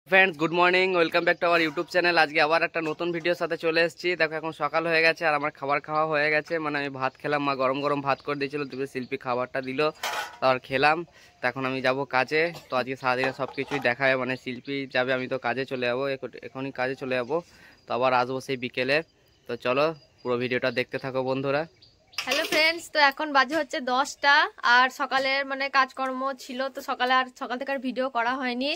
Friends good morning welcome back to our YouTube channel. आज के आबार एक नतून भिडियोर साथे चले एसेछि। देखो এখন সকাল হয়ে গেছে আর আমার খাবার খাওয়া হয়ে গেছে। মানে আমি ভাত খেলাম, মা গরম গরম ভাত করে দিয়েছিল, তবে শিল্পী খাবারটা দিল আর খেলাম। তো এখন আমি যাব কাজে। তো আজকে সারাদিনে সব কিছুই দেখায়, মানে শিল্পী যাবে, আমি তো কাজে চলে যাব, এখনই কাজে চলে যাব। তো আবার আসবো সেই বিকেলে। তো চলো পুরো ভিডিওটা দেখতে থাকো বন্ধুরা। হ্যালো ফ্রেন্ডস, তো এখন বাজে হচ্ছে 10টা আর সকালের মানে কাজকর্ম ছিল, তো সকাল থেকে আর ভিডিও করা হয়নি,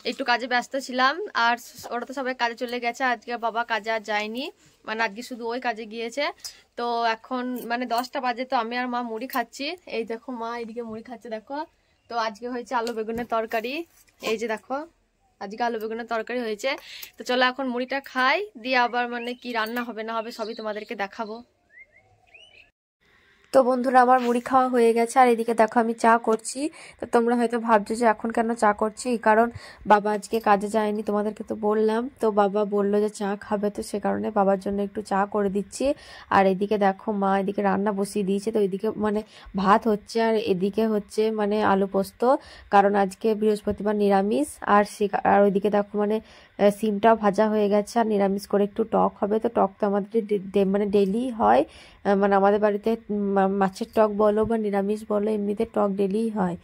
একটু কাজে ব্যস্ত ছিলাম। আর ওরা তো সবাই কাজে চলে গেছে, আজকে বাবা কাজে আর যায়নি, মানে আজকে শুধু ওই কাজে গিয়েছে। তো এখন মানে 10টা বাজে, তো আমি আর মা মুড়ি খাচ্ছি। এই দেখো মা এদিকে মুড়ি খাচ্ছে দেখো। তো আজকে হয়েছে আলু বেগুনের তরকারি, এই যে দেখো আজকে আলু বেগুনের তরকারি হয়েছে। তো চলো এখন মুড়িটা খাই, দিয়ে আবার মানে কি রান্না হবে না হবে সবই তোমাদেরকে দেখাবো। তো বন্ধুরা আমার মুড়ি খাওয়া হয়ে গেছে আর এদিকে দেখো আমি চা করছি। তো তোমরা হয়তো ভাবছো যে এখন কেন চা করছি, কারণ বাবা আজকে কাজে যায়নি, তোমাদেরকে তো বললাম। তো বাবা বললো যে চা খাবে, তো সে কারণে বাবার জন্য একটু চা করে দিচ্ছি। আর এদিকে দেখো মা এদিকে রান্না বসিয়ে দিয়েছে, তো এদিকে মানে ভাত হচ্ছে আর এদিকে হচ্ছে মানে আলু পোস্ত, কারণ আজকে বৃহস্পতিবার নিরামিষ। আর ওইদিকে দেখো মানে সিমটাও ভাজা হয়ে গেছে আর নিরামিষ করে একটু টক হবে। তো টক তো আমাদের মানে ডেলি হয়, মানে আমাদের বাড়িতে মাছের টক বলো বা নিরামিষ বলো, এমনিতে টক ডেলিই হয়।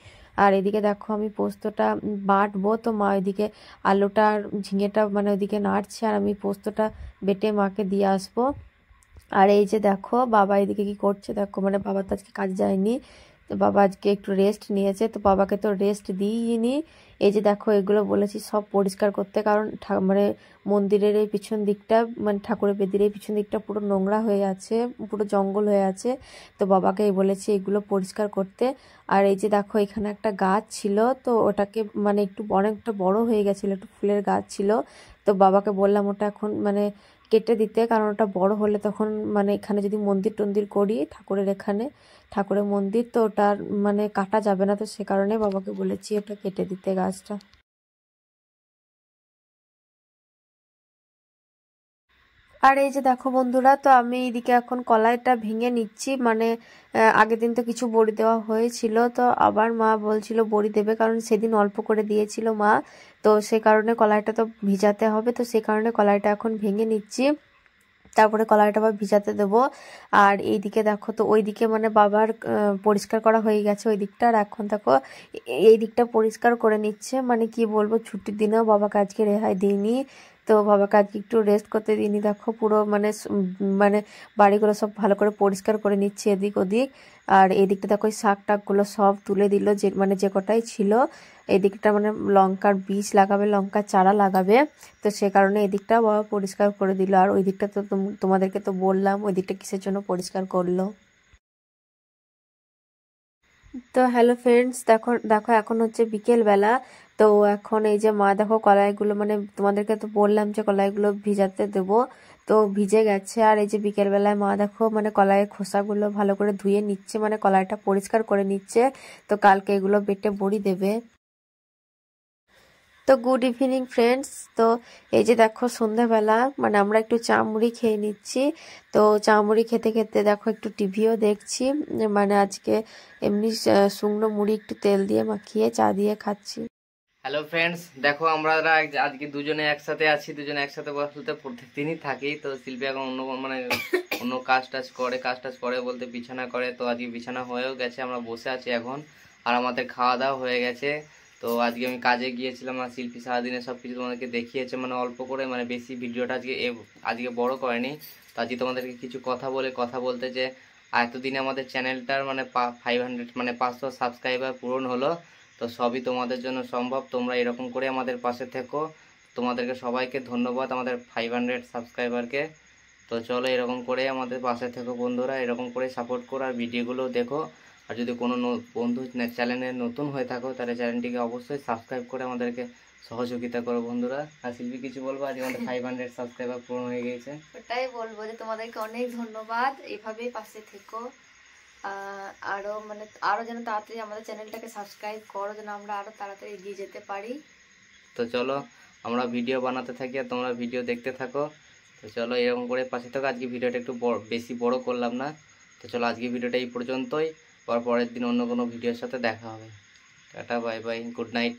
আর এদিকে দেখো আমি পোস্তটা বাটবো, তো মা ওইদিকে আলুটা আর ঝিঙেটা মানে ওইদিকে নাড়ছে আর আমি পোস্তটা বেটে মাকে দিয়ে আসবো। আর এই যে দেখো বাবা এদিকে কি করছে দেখো, মানে বাবা তো আজকে কাজে যায়নি, তো বাবা আজকে একটু রেস্ট নিয়েছে, তো বাবাকে তো রেস্ট দিইনি। এই যে দেখো এগুলো বলেছি সব পরিষ্কার করতে, কারণ মানে মন্দিরের এই পিছন দিকটা মানে ঠাকুরের বেদির এই পিছন দিকটা পুরো নোংরা হয়ে আছে, পুরো জঙ্গল হয়ে আছে। তো বাবাকে বলেছি এগুলো পরিষ্কার করতে। আর এই যে দেখো এখানে একটা গাছ ছিল, তো ওটাকে মানে একটু অনেকটা বড় হয়ে গেছিলো, একটু ফুলের গাছ ছিল। তো বাবাকে বললাম ওটা এখন মানে কেটে দিতে, কারণ ওটা বড় হলে তখন মানে এখানে যদি মন্দির টন্দির করি ঠাকুরের, এখানে ঠাকুরের মন্দির, তো ওটা মানে কাটা যাবে না, তো সে কারণে বাবাকে বলেছি ওটা কেটে দিতে গাছটা। আর এই যে দেখো বন্ধুরা, তো আমি এইদিকে এখন কলাইটা ভেঙে নিচ্ছি, মানে আগের দিন তো কিছু বড়ি দেওয়া হয়েছিল, তো আবার মা বলছিল বড়ি দেবে, কারণ সেদিন অল্প করে দিয়েছিল মা, তো সে কারণে কলাইটা তো ভিজাতে হবে, তো সে কারণে কলাইটা এখন ভেঙে নিচ্ছি, তারপরে কলাইটা আবার ভিজাতে দেবো। আর এইদিকে দেখো তো ওইদিকে মানে বাবার পরিষ্কার করা হয়ে গেছে ওই দিকটা, আর এখন দেখো এই দিকটা পরিষ্কার করে নিচ্ছে। মানে কি বলবো, ছুটির দিনেও বাবাকে আজকে রেহাই দিইনি, তো বাবাকে আজকে একটু রেস্ট করতে দিইনি। দেখো পুরো মানে মানে বাড়িগুলো সব ভালো করে পরিষ্কার করে নিচ্ছে এদিক ওদিক। আর এই দিকটা দেখো শাক টাকগুলো সব তুলে দিল, যে মানে যে কটাই ছিল। এই দিকটা মানে লঙ্কার বীজ লাগাবে, লঙ্কার চারা লাগাবে, তো সে কারণে এদিকটা বাবা পরিষ্কার করে দিল। আর ওই দিকটা তো তোমাদেরকে তো বললাম ওই দিকটা কিসের জন্য পরিষ্কার করলো। তো হ্যালো ফ্রেন্ডস, দেখো দেখো এখন হচ্ছে বিকেল বেলা। তো এখন এই যে মা দেখো কলাইগুলো মানে তোমাদেরকে তো বললাম যে কলাইগুলো ভিজাতে দেবো, তো ভিজে গেছে। আর এই যে বিকেল বেলায় মা দেখো মানে কলাইয়ের খোসাগুলো ভালো করে ধুয়ে নিচ্ছে, মানে কলাইটা পরিষ্কার করে নিচ্ছে, তো কালকে এগুলো বেটে বড়ি দেবে। তো গুড ইভিনিং ফ্রেন্ডস, তো এই যে দেখো সন্ধ্যাবেলা মানে আমরা একটু চা মুড়ি খেয়ে নিচ্ছি। তো চা মুড়ি খেতে খেতে দেখো একটু টিভিও দেখছি, মানে আজকে এমনি শুকনো মুড়ি একটু তেল দিয়ে মাখিয়ে চা দিয়ে খাচ্ছি। হ্যালো ফ্রেন্ডস, দেখো আমরা আজকে দুজনে একসাথে আছি, দুজনে একসাথে বলতে প্রত্যেকদিনই থাকি। তো শিল্পী এখন অন্য কাজ টাজ করে বলতে বিছানা করে। তো আজকে বিছানা হয়েও গেছে, আমরা বসে আছি এখন, আর আমাদের খাওয়া দাওয়া হয়ে গেছে। তো আজকে আমি কাজে গিয়েছিলাম আর শিল্পী সারাদিনে সব কিছু তোমাদেরকে দেখিয়েছে, মানে অল্প করে, মানে বেশি ভিডিওটা আজকে বড় করেনি। তো আজকে তোমাদেরকে কিছু কথা বলতে যে এতদিনে আমাদের চ্যানেলটার মানে 500 মানে 500 সাবস্ক্রাইবার পূরণ হলো। তো সবই তোমাদের জন্য সম্ভব, তোমরা এরকম করে আমাদের পাশে থেকো। তোমাদেরকে সবাইকে ধন্যবাদ, আমাদের 500 সাবস্ক্রাইবারকে। তো চলো এরকম করে আমাদের পাশে থেকো বন্ধুরা, এরকম করে সাপোর্ট করো আর ভিডিওগুলো দেখো। আর যদি কোনো বন্ধু চ্যানেলে নতুন হয়ে থাকো তাহলে চ্যানেলটিকে অবশ্যই সাবস্ক্রাইব করে আমাদেরকে সহযোগিতা করো বন্ধুরা। আর শিল্পী কিছু বলবো, আজ আমাদের 500 সাবস্ক্রাইবার পূরণ হয়ে গিয়েছে। ওটাই বলবো যে তোমাদেরকে অনেক ধন্যবাদ, এইভাবেই পাশে থেকো। আরো যেন তাড়াতাড়ি আমাদের চ্যানেলটাকে সাবস্ক্রাইব করো, যেন আমরা আরো তাড়াতাড়ি এগিয়ে যেতে পারি। তো চলো আমরা ভিডিও বানাতে থাকি আর তোমরা ভিডিও দেখতে থাকো। তো চলো এরকম করে পাশে থাকো। আজকে ভিডিওটা একটু বেশি বড় করলাম না। তো চলো আজকে ভিডিওটা এই পর্যন্তই, পরের দিন অন্য কোনো ভিডিওর সাথে দেখা হবে। Tata bye bye, good night.